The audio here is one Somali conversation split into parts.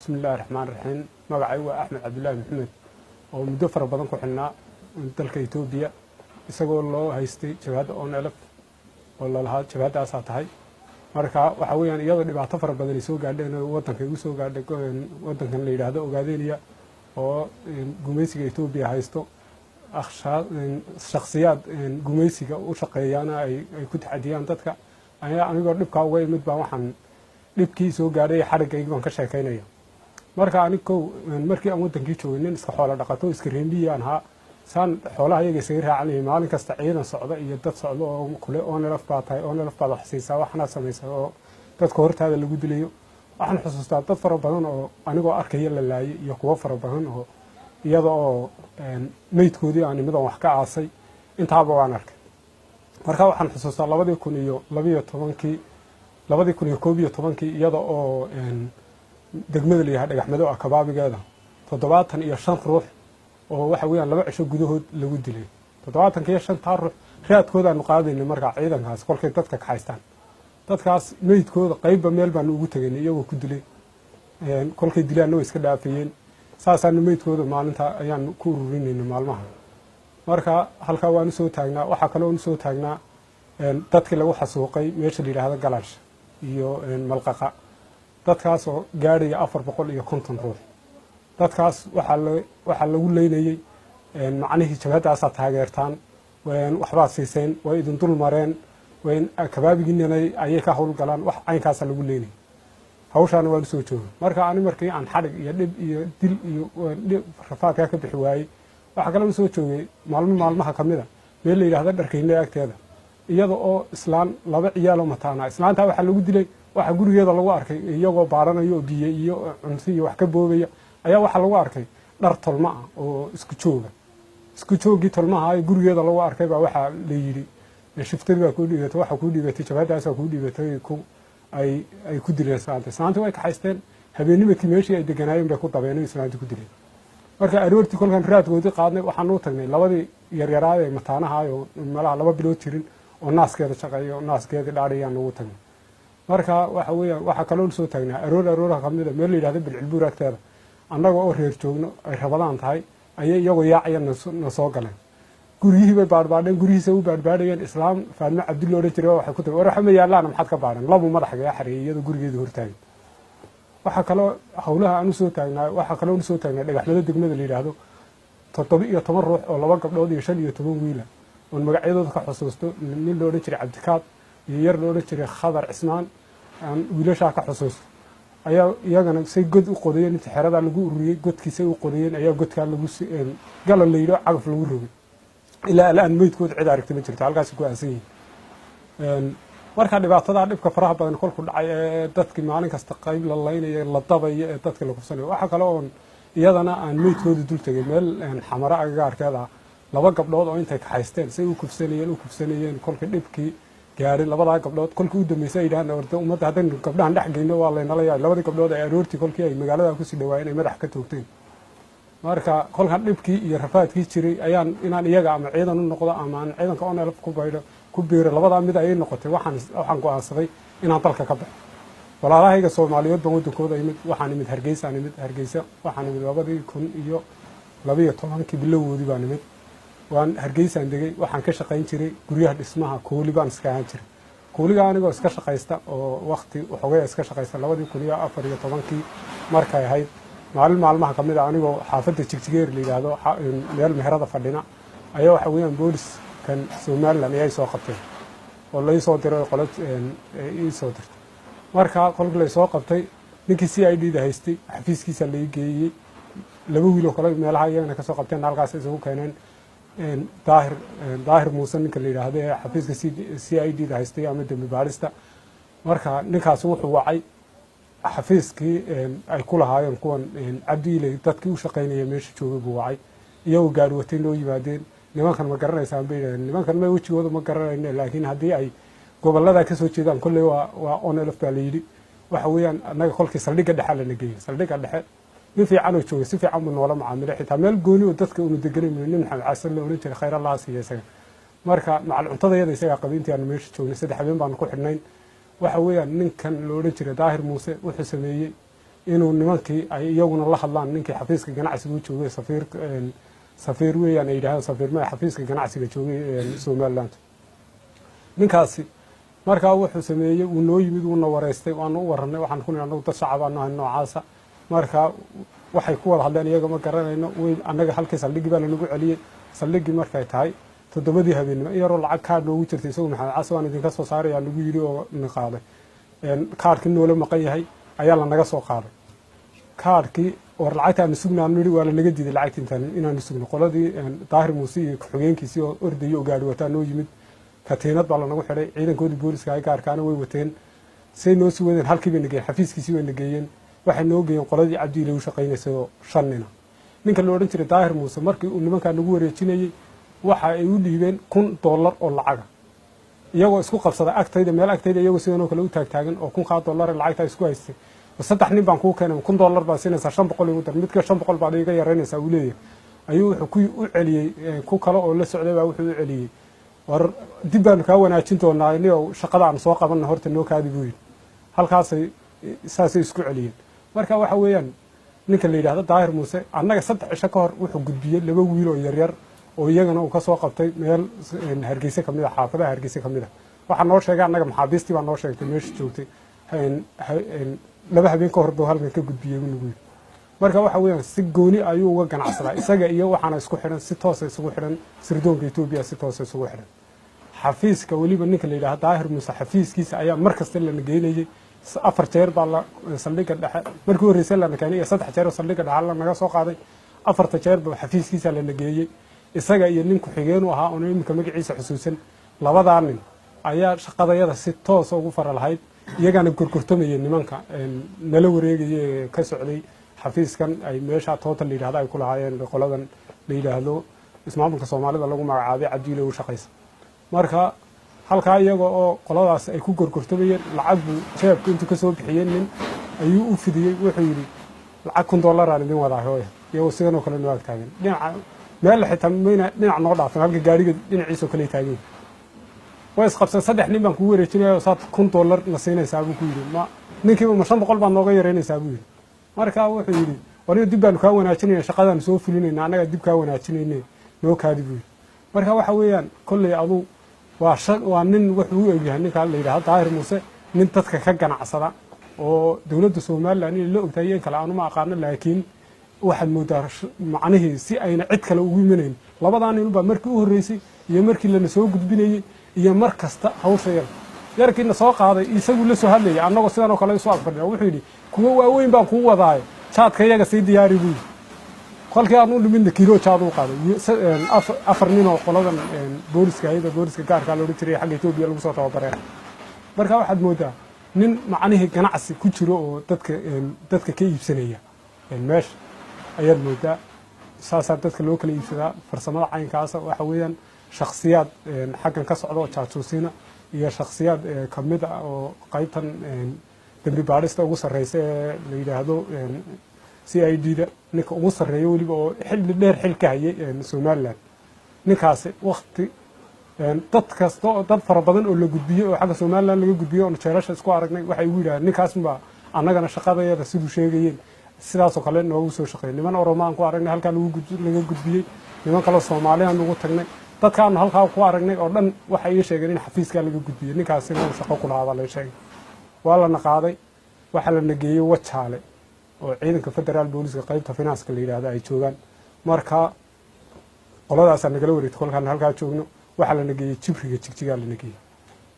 بسم الله الرحمن الرحيم magacay waa Axmed Cabdullaahi Maxamed oo muddo fara badan ku xilnaa dalka Itoobiya isagoo loo haystay jabhada ONLF oo la lahaa jabhadaas tahay marka waxa weeyaan iyadoo dhibaato fara badan soo gaadheen wadanka ugu soo gaadhay wadankan la yiraahdo Ogaadeniya oo gumeysiga Itoobiya haysto shakhsiyaad gumeysiga u shaqeeyana ay ku taxadiyaan dadka anigoo dhibka uga imid baa waxaan dhibkii soo gaadhay xarigayga baan ka sheekaynaya marka anigu markii aan wadankii joogay nin iska xoolo dhaqato iska reemiyaan ha san xoolaha iyaga isaga raacanay maalin kasta ciidan socda iyo dad socda oo kule ONLF baatay ONLF baad wax siisaa waxna sameeyay oo dadka hortaada lagu dilayo waxaan xusuustaa dad fara badan oo anigoo arkay la laayay iyo kuwa fara badan oo iyada oo meydkoodii aan nimadan wax ka aasay intaaba waan arkay marka waxaan xusuustaa 2012 iyada oo degmada leeyahay dhagaxmado ah kabaabigeeda 75 ruux oo waxa weeyaan laba cisho gudahood lagu dilay 75 ruux raadkooda aanu qaadayna marka ciidankaas kolkay dadka ka haystaan dadkaas meydkooda qayb meel baan ugu tagaynay iyagoo ku dilay kolkay dilaan way iska dhaafayeen saasaan meydkooda maalinta ayaan ku ururinayna maalmaha marka halka waan soo taagnaa waxa kale oo soo taagnaa dadkii lagu xasuuqay meesha la yiraahdo Galaash iyo Malqaqa dadkaas oo gaadhay 450 ruux dadkaas waxa lagu leeynayay macnaheedu jabhadaas taageertaan waxba siiseen way idin dul mareen way kabaabigiina ay ka hawl galaan wax aynkaas lagu leeynay hawshan waa soo joogay marka ani markii aan xarig iyo dib iyo dil iyo rafaadka ka bixi waayay waxa kale oo soo joogay maalmaha kamida meel la yiraahdo dharkayna agteeda iyada oo islaan laba ciyaalo mataana islaanta waxa lagu dilay waxa gurigeeda lagu arkay iyagoo baaranayo biyo iyo cunto iyo wax ka boobaya ayaa waxa lagu arkay dhar tolma ah oo isku joogii tolmaha ay gurigeeda lagu arkay baa waxa la yiri shiftay baa ku dhigatay waxa ku dhigatay jabhadaas ku dhigatay ay ku dileen saanta way ka haysteen habeenimada meeshii ay deganaayeen bay ku dabeenay islaanta ku dileen marka aroortii kolkan raadkoodii qaadnay waxaan u tagnay labadii yaryaraad ee mataanaha oo malaha laba bilood jirin oo naaskeeda shaqeeyo naaskeeda dhaariyaan ugu tagnay marka waxa weeyaan waxa kale oo soo taagnaa aroor kamida meel la yiraahdo bilcilbuur agteeda annaga oo reer joogno ay rabadaan tahay ayay iyagoo yaacayna soo galeen guriyihii bay baadbaadeen gurihiisa u baadbaadayeen islaam Faadma Cabdullaahi oo jiray waxay ku tahay waxa ma yaalaan maxad ka baaran laba madaxga xareeyay iyada gurigeeda hortaagay waxa kale hawlaha aan soo taagnaa waxa kale oo soo taagnaa dhagaxmada degmada la yiraahdo 17 ruux oo laba gabdhood iyo 15 wiil oo magacyadooda ka xusuusto nin loo jiray Cabdikaad iyo yar loo jiray Khadar Cismaan aan wiilasha ka xusuusto ayaa iyagana say god u qodayeen inta xerada lagu ururiyay godkiisa u qodayeen ayaa godka lagu galan leeyo cagaf lagu rogay ilaa aan meydkood cid aragtay ma jirto halkaas ku aasan marka dhibaatada dhibka faraha badan kolku dhacay dadkii maalin kasta qayb la leynay la dabayo dadka lagu sameeyo waxa kale oo iyadana aan meydkooda dul tagay meel xamara agagaarkeeda laba gabdhood oo intay ka haysteen say u kufsanayeen kolkii dhibkii gaarin labada gabdhood kolkii u dhameysay ilaahay warta umada hadan gabdhahan dhax geeyno waa leynala yahay labada gabdhood ay aroortii kolkii ay magaalada ku sii dhawaayeen ay madax ka toogteen marka kolkan dhibkii iyo rafaadkii jiray ayaan inaan iyaga ama ciidan u noqdo ama aan ciidanka ONLF ku biiro labada mid ay noqotay waxaan go'aansaday inaan dalka ka baxo walaalahayga Soomaaliyeed baan wadankooda imid waxaan imid Hargeysa waxaan imid 2012 bilowgoodii baan imid waan Hargeysa degay waxaan ka shaqayn jiray guryaha dhismaha kooli baan iska ahaan jiray kooliga anigoo iska shaqaysta oo waqti waxoogaa iska shaqaysta 2014 markay ahayd maalmaha kamid ah anigoo xaafadda Jigjigeer la yiraahdo meel meherada fadhina ayaa waxa weeyaan boolis kan Soomaaliland ay soo qabtay oo la soo diray qolad soo dirtay marka qolka la soo qabtay ninkii CID da haystay xafiiskiisa la geeyay laba wiil oo kale meelaha iyagana ka soo qabteen halkaas isoo keeneen daahir Muuse ninka la yiraahdo xafiiska CID da haystay ama dambi baarista marka ninkaas wuxuu wacay xafiiskii ay ku lahaayeen kuwan Cabdiilay dadkii u shaqeynayay meesha joogay buu wacay iyagoo gaar watay loo yimaadeen nimankan ma garanaysaa nimankan ma wajigooda ma garanayna laakiin hadii ay gobolada ka soo jeedaan kullee waa ONLF baa la yiri waxa weeyaan anaga kolkii saldhiga dhexe la nageeyay saldhiga dhexe nin fiican oo joogay si fiican buu noola macaamilay xitaa meel gooni oo dadka uu deganay nin Maxamed Xasan la oran jiray khayr Allah siiyay marka macal cuntadayada isaga qabiintii aan meesha joognay saddex habeen baan ku xidhnayn waxa weeyaan ninkan loo oran jiray Daahir Muuse wuxuu sameeyay inuu nimankii ay iyaguna la hadlaan ninkii xafiiska ganacsiga u joogay safiir weeyaan ay yidhahdaan safiir ma xafiiska ganacsiga joogay Somaliland ninkaasi markaa wuxuu sameeyey uu noo yimid uuna wareystay waanu u warranay waxaan ku nidhi dad shacab aan nahay noocaasa markaa waxay ku wada hadleen iyaga ma garanayno way annaga halkii saldhigi baa lanagu celiyey saldhigii markay tahay 7 habeenimo iyaroo lacag kaadh noogu jirtay isagu maxamed case waan idinka soo saarayaa nagu yidhi oo na qaaday kaadhkii noola maqan yahay ayaa lanaga soo qaaday kaadhkii war lacagta aan sugnaan nidhi waa lanaga diiday lacagta inaan sugno qoladii daahir muuse iyo ku-xigeenkiisii oo ordayo oo gaadhi wataa noo yimid katiinad baa lanagu xidhay ciidankoodii booliska ay gaarkaana way wateen say noo sii wadeen halkii bay nageeyeen xafiiskiisii way nageeyeen waxay noo geeyeen qoladii cabdiile u shaqaynaysay oo 5 nin ninka la odhan jiray daahir muuse markii uu nimankaa nagu wareejinayey waxa ay u dhiibeen $1,000 oo lacaga iyagoo isku qabsaday agtayda meel agtayda iyagoo sidanoo kale u taagtaagan oo $1,000 lacagta isku haystay 3 nin baan kuu keenay $1,000 baa siinaysaa 500 igu dar midka 500 baad iga yaraynaysaa uu leeyahay ayuu wuxuu u celiyey ku kale oo la socday baa wuxuu u celiyey war dib baan kaa wanaajin doonaa inuu shaqada aan soo qabanna horta noo kaadi buu yidhi halkaasay saasay isku celiyeen marka waxa weeyaan ninka la yidhaahdo daahir muuse annaga 3 cisho ka hor wuxuu gudbiyey 2 wiil oo yaryar oo iyagana uu ka soo qabtay meel hargeysa kamid ah xaafadaha hargeysa kamid ah waxa noo sheegay annaga maxaabiistii baa noo sheegtay meesha joogtay 2 habeen ka hor buu halkan ka gudbiyey nagu yidhi marka waxa weeyaan si gooni ayuu uga ganacsadaa isaga iyo waxaana isku xiran si toos ah isugu xiran sirdoonka Itoobiya si toos ah isugu xiran xafiiska waliba ninka la yiraahdo daahir muuse xafiiskiisa ayaa markasta la nageynayay 4 jeer baa la saldhigga dhexe markii horeysay la keenay 3 jeer oo saldhigga dhexe la naga soo qaaday 4 jeer baa xafiiskiisa la nageeyay isaga iyo nin ku-xigeen u ahaa oo imika magaciisa xusuusan labadaa nin ayaa shaqadayada si toos ugu fara lahayd iyagana gurgurtamayay nimanka nala wareegayay ka socday xafiiskan ay meesha total la yiraahdo ay ku lahaayeen qoladan la yiraahdo ismaamulka Soomaalida lagu magacaabay cabdiile u shaqaysa marka halka iyaga oo qoladaas ay ku gurgurtamayeen lacag buu jeebka intuu ka soo bixiyeen nin ayuu u fidiyay wuxuu yiri lacag $1,000 aan idin wadaa hooyo iyo sidoo kale noo agtaagan dhinaca meel xitaa mayna dhinac noo dhaafan halka gaariga dhinaciisa kale taagay way isqabsan 3 nin baan ku wareejinayo saad $1,000 la siinaysaa buu ku yiri ma ninkiiba ma 500 baan nooga yareynaysaa buu yiri marka wuxuu yiri wariyo dib baan ka wanaajinayna shaqadan soo fulinayna anaga dib ka wanaajinayna noo kaadi buu marka waxa weeyaan kulli adu waa nin wuxuu u egyahay ninka la yiraahdo daahir muuse nin dadka ka ganacsada oo dawladda Soomaaliland in la ogtaayeen kala aanu ma aqaan laakiin waxaan moodaa macnaheedu si ayna cid kale ugu imaneen labadaan nin baa markii u horeysay iyo markii la soo gudbinayay iyo mar kasta hawsha yarkiina soo qaaday isagu la soo hadlayay annagoo sidan oo kale soo aqbalnaa wuxuu yiri kuwa waaweyn baan ku wadaay jaadka iyaga si diyaari buu kolkii aanu dhimin kiilo jaad u qaaday 4 nin oo qoladan booliska hay'adda booliska gaarka loo jiray xagga Itoobiya lagu soo tababaray marka waxaad moodaa nin macnaheedu ganacsi ku jiro oo dadka ka iibsanaya meesha ayaad moodaa saasa dadka loo kala iibsadaa farsamada caynkaas waxa weeyaan shakhsiyaad xaggan ka socdo jaasuusina iyo shakhsiyaad kamid ah oo qaybtan dambi baarista ugu sareysa la yiraahdo CID-da ninka ugu sareeyo waliba oo xilli dheer xilka hayay Somaliland ninkaasi waqti dad kasta oo dad fara badan oo la gudbiyay oo xagga Somaliland laga gudbiyay oo jeerasha isku aragnay waxay ugu yiraahdeen ninkaas ma annagana shaqadayada sidoo sheegayeen sidaas oo kale noogu soo shaqeeyay niman Oromaan ku aragnay halka laga gudbiyay niman kale Soomaaliyan ugu tagnay dadkaan halka ku aragnay oo dhan waxay ii sheegeen in xafiiska laga gudbiyay ninkaasina uu shaqo ku lahaa la sheegay waa la naqaaday waxa la nageeyay wajaale oo ciidanka federal booliska qaybta finance la yiraahdo ay joogan marka qoladaas aan nagala wareegto kolkaan halka joogno waxa la nageeyay jibriga jigjiga la nageeyay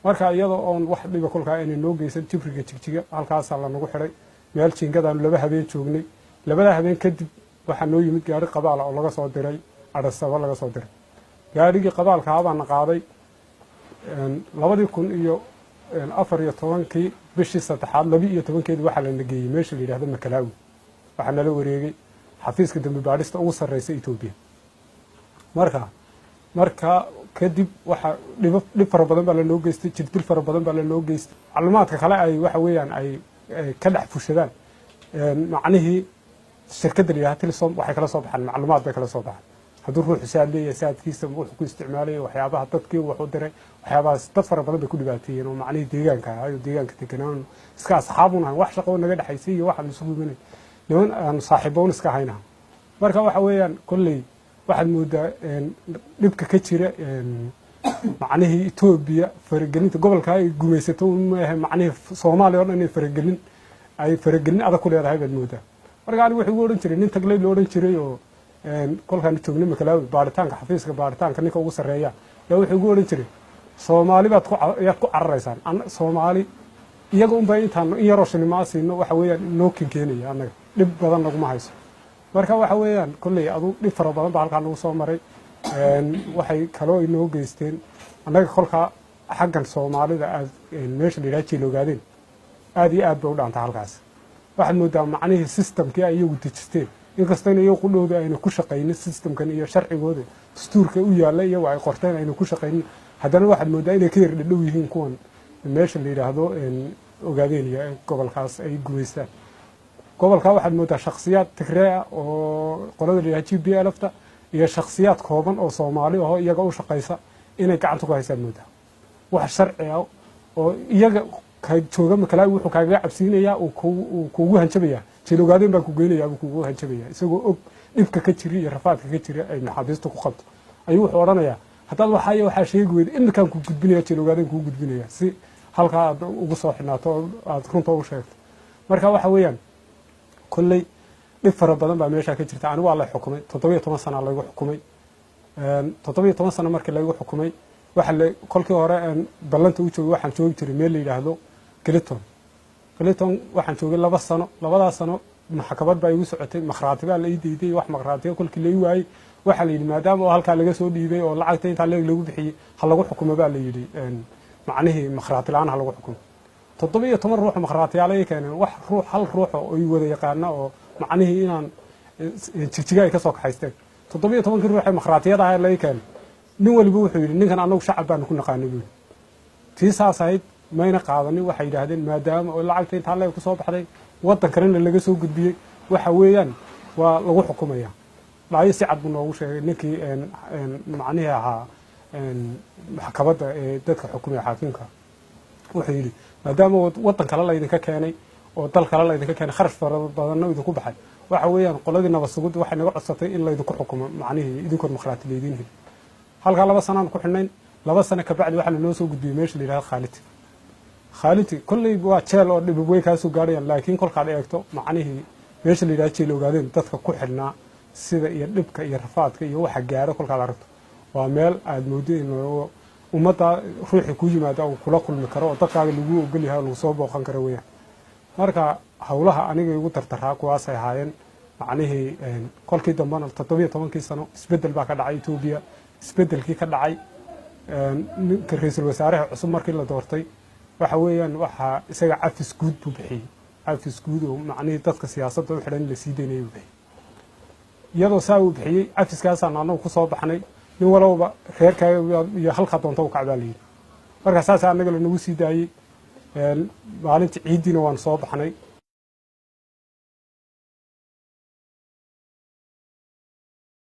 marka iyadoo oon wax dhiba kolkaa inay noo geysan jibriga jigjiga halkaas la nagu xiray meel jiingadaan 2 habeen joognay 2 habeen kadib waxa noo yimid gaari qabaal oo laga soo diray Addis-Ababa laga soo diray gaarigii qabaalka baan qaaday 2014 bishii 3aad 12 waxa la nageeyay meesha la yiraahdo Makalaawi waxa nala wareegay xafiiska dambi baarista ugu sareysa Itoobiya marka kadib waxa dhib fara badan baa la noo geystay jirdil fara badan baa la noo geystay macluumaadka kale ay waxa weeyaan ay ka dhex fushadaan macnaheedu shirkadda la yiraahdo Telesom waxay kala soo baxaan macluumaad bay kala soo baxaan hadduu ruuxu saad leeyahay saadkiisa wuxuu ku isticmaalaya waxyaabaha dadkii wuxuu diray waxyaabahaas dad fara badan bay ku dhibaateeyeen oo macnihii deegaanka ahaa iyo deegaanka deganaan iska asxaabuun ahayn wax shaqo naga dhexaysay iyo waxaan isugu imanay niman aan saaxiiboon iska hayna marka waxa weeyaan kolley waxaad moodaa dhibka ka jira macnihii Itoobiya faragelinta gobolka ay gumaysato macnihii Soomaaliya oo dhan ay faragelin adag ku leedahay baad moodaa marka anigu wuxuu oran jiray nin taglay loo oran jiray oo kolkaan joognay Makalaawi baaritaanka xafiiska baaritaanka ninka ugu sareeya wuxuu oran jiray Soomaali baad ku cararaysaan Soomaali iyaga un baa intaan in yaro shilimaasino waxa weeyaan noo keenaya anaga dhib badan laguma hayso marka waxa weeyaan kulley adu dhib fara badan baa halkaan ugu soo maray waxay kaloo inoo geysteen anaga kolka xaggan Soomaalida aad meesha dhiraaji loogaadeen aad iyo aad bay u dhaantay halkaas waxaad moodaa macnihii systemkii ay iyagu dejisteen inkastoo iyagu ku dhowda ayna ku shaqaynin systemkan iyo sharcigooda dastuurka u yaala iyo ay qorteen ayna ku shaqaynin haddana waxaad moodaa inay ka yar dhadhow yihiin kuwan meesha la yiraahdo ogaadeen iyo gobolkaas ay gumaystaan gobolka waxaad moodaa shakhsiyaad Tigray oo qolada la yiraahdo GPLFta iyo shakhsiyaad kooban oo Soomaali ah oo iyaga u shaqaysa inay gacanta ku haystaan moodaa wax sharci ah oo iyaga ka jooga Makalaawi wuxuu kaaga cabsiinaya oo kuugu hanjabaya jilogaadeen baa ku geynaya oo kuugu hanjabaya isagoo og dhibka ka jiri iyo rafaadka ka jiri ay maxaabiista ku qabto ayuu wuxuu oranayaa hadda waxa sheegi weyd in kan ku gudbinaya jilogaadeen ku gudbinaya si halka aad ugu soo xinaato aad runta u sheegto marka waxa weeyaan kulley dhib fara badan baa meesha ka jirta anigu waa la xukumay 17 sano lagu xukumay 17 sano markii lagu xukumay waxa la kolkii hore ballanta u joogay waxaan joogi jiray meel la yiraahdo Clayton waxaan joogay 2 sano labadaas sano maxkamad baa igu socotay makhraati baa la ii diiday wax makhraati kolkii la ii waayay waxa la yiri maadaama halka laga soo dhiibay oo lacagta inta lagu bixiyay hal lagu xukumo baa la yiri macnihii makhraati la'aan hal lagu xukumo 17 ruux makhraati ay keeneen wax ruux hal ruux oo ay wada yaqaan oo macnihii inaan jijiga ay ka soo kaxaysteen 17 ruux makhraatiyada ay la keeneen nin waliba wuxuu yiri ninkan anagu shacab baan ku naqaanay tiisaasayd mayna qaadanin waxay yiraahdeen maadaama oo lacagta inta la ku soo baxday wadan kalena laga soo gudbiyay waxa weeyaan waa lagu xukumaya laay si cad buu noogu sheegay ninkii macnihii ahaa maxkamadda dadka xukumaya xaakimka wuxuu yiri maadaama wadan kale la idinka keenay oo dal kale la idinka keenay kharash fara badan idinku baxay waxa weeyaan qoladii nabasugud waxay naga codsatay in la idinku xukumo macnihii idinku makhraati leedin halka 2 sano ku xidhnayn 2 sano ka bacdi waxa loo soo gudbiyay meesha la yiraahdo Khalid kulli waa jeel oo dhib weyn ka soo gaarayaan laakiin kolka aad eegto macnihii meesha la yiraahdo jeel ogaadeen dadka ku xidhnaa sida iyo dhibka iyo rafaadka iyo waxa gaaro kolka aad aragto waa meel aad moodeen oo ummadda ruuxi ku yimaada oo kula kulmi karo oo dadkaaga lagu ogol yahay lagu soo booqan karo weeyaan marka hawlaha aniga igu tartaraa kuwaas ay haayeen macnihii kolkii dambana 17 sano isbedel baa ka dhacay Itoobiya isbedelkii ka dhacay ra'iisul wasaaraha cusub markii la doortay waxa weeyaan waxa isaga cafis guud buu bixiyay cafis guud oo macnihii dadka siyaasadda u xidhan la sii deynay buu bixiyay iyadoo saa uu bixiyay cafiskaas aan ku soo baxnay nin walba reerkaaga iyo halka doonto u kacbaaliyay marka saas anaga la nagu sii daayay maalintii ciidina waan soo baxnay